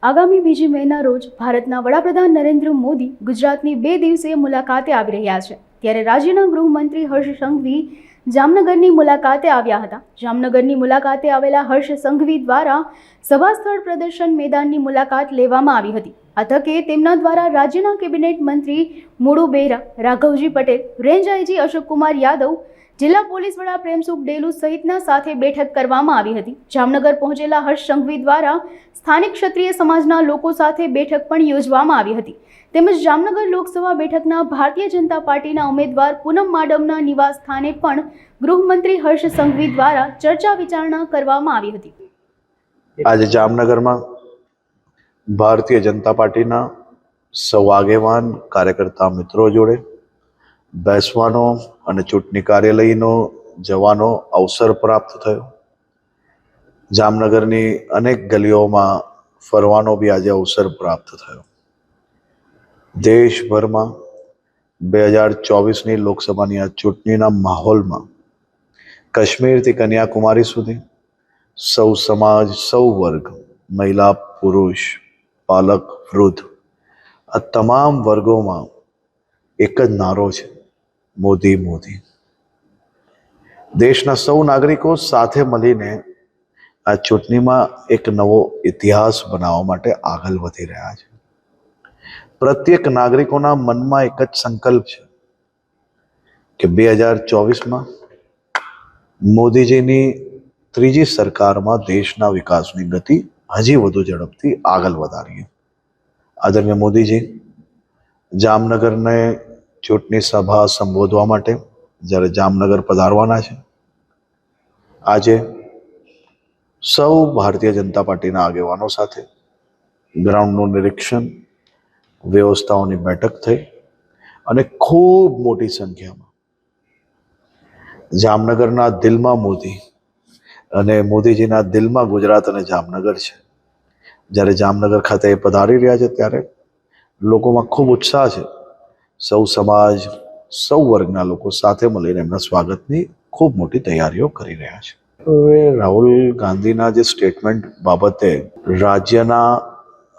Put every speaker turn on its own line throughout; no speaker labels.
આગામી 2 મેના રોજ ભારતના વડાપ્રધાન નરેન્દ્ર મોદી ગુજરાતની 2 દિવસીય મુલાકાતે આવી રહ્યા છે. ત્યારે રાજ્યના ગૃહમંત્રી હર્ષ સંઘવી જામનગરની મુલાકાતે આવ્યા હતા. જામનગરની મુલાકાતે આવેલા હર્ષ સંઘવી દ્વારા સભા સ્થળ પ્રદર્શન મેદાનની મુલાકાત લેવામાં આવી હતી. આ તકે તેમના દ્વારા રાજ્યના કેબિનેટ મંત્રી મુળુ બેરા, રાઘવજી પટેલ, રેન્જ આઈજી અશોકકુમાર યાદવ, જિલ્લા પોલીસ વડા પ્રેમસુખ ડેલુ સહિતના સાથે બેઠક કરવામાં આવી હતી. જામનગર પહોંચેલા હર્ષ સંઘવી દ્વારા સ્થાનિક ક્ષત્રિય સમાજના લોકો સાથે બેઠક પણ યોજવામાં આવી હતી. તેમજ જામનગર લોકસભા બેઠકના ભારતીય જનતા પાર્ટીના ઉમેદવાર પૂનમ માડમના નિવાસ સ્થાને પણ ગૃહમંત્રી હર્ષ સંઘવી દ્વારા ચર્ચા વિચારણા કરવામાં આવી હતી.
આજે જામનગરમાં ભારતીય જનતા પાર્ટીના સૌ આગેવાન કાર્યકર્તા મિત્રો જોડે બેસવાનો અને ચૂંટણી કાર્યાલયનો જવાનો અવસર પ્રાપ્ત થયો. જામનગરની અનેક ગલીઓમાં ફરવાનો બી આજે અવસર પ્રાપ્ત થયો. દેશભરમાં 2024ની લોકસભાની આ ચૂંટણીના માહોલમાં કાશ્મીરથી કન્યાકુમારી સુધી સૌ સમાજ, સૌ વર્ગ, મહિલા, પુરુષ, બાલક, વૃદ્ધ, આ તમામ વર્ગોમાં એક જ નારો છે, મોદી મોદી. દેશના સૌ નાગરિકો સાથે મળીને આ ચૂંટણીમાં એક નવો ઇતિહાસ બનાવવા માટે આગળ વધી રહ્યા છે. પ્રત્યેક નાગરિકોના મનમાં એક જ સંકલ્પ છે કે 2024માં મોદીજીની ત્રીજી સરકારમાં દેશના વિકાસની ગતિ હજી વધુ ઝડપથી આગળ વધારીએ. આદરણીય મોદીજી જામનગરને ચૂંટણી સભા સંબોધવા માટે જ્યારે જામનગર પધારવાના છે, આજે સૌ ભારતીય જનતા પાર્ટીના આગેવાનો સાથે ગ્રાઉન્ડનું નિરીક્ષણ, વ્યવસ્થાઓની બેઠક થઈ અને ખૂબ મોટી સંખ્યામાં જામનગરના દિલમાં મોદી અને મોદીજીના દિલમાં ગુજરાત અને જામનગર છે. જ્યારે જામનગર ખાતે એ પધારી રહ્યા છે ત્યારે લોકોમાં ખૂબ ઉત્સાહ છે. સૌ સમાજ, સૌ વર્ગના લોકો સાથે મળીને એમના સ્વાગતની ખૂબ મોટી તૈયારીઓ કરી રહ્યા છે. હવે રાહુલ ગાંધીના જે સ્ટેટમેન્ટ બાબતે રાજ્યના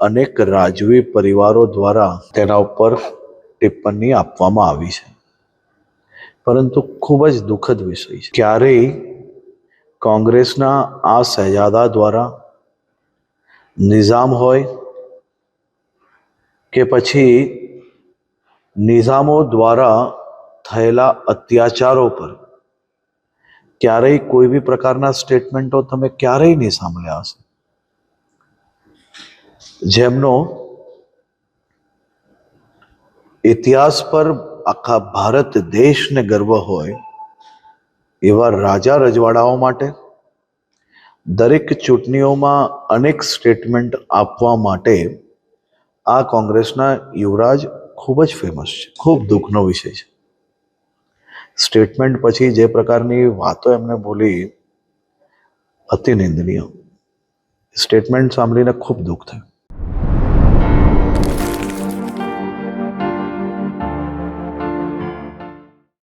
અનેક રાજવી પરિવારો દ્વારા તેના ઉપર ટિપ્પણી આપવામાં આવી છે, પરંતુ ખૂબ જ દુઃખદ વિષય છે. ક્યારેય કોંગ્રેસના આ શહેજાદા દ્વારા નિઝામ હોય કે પછી નિઝામો દ્વારા થયેલા અત્યાચારો પર ક્યારેય કોઈ બી પ્રકારના સ્ટેટમેન્ટો તમે ક્યારેય નહીં સાંભળ્યા હશે. જેમનો ઇતિહાસ પર આખા ભારત દેશને ગર્વ હોય એવા રાજા રજવાડાઓ માટે દરેક ચૂંટણીઓમાં અનેક સ્ટેટમેન્ટ આપવા માટે આ કોંગ્રેસના યુવરાજ ખૂબ જ ફેમસ છે. ખૂબ દુઃખનો વિષય છે. સ્ટેટમેન્ટ પછી જે પ્રકારની વાતો એમને બોલી, અતિ નિંદનીય. સ્ટેટમેન્ટ સાંભળીને ખૂબ દુઃખ થયું.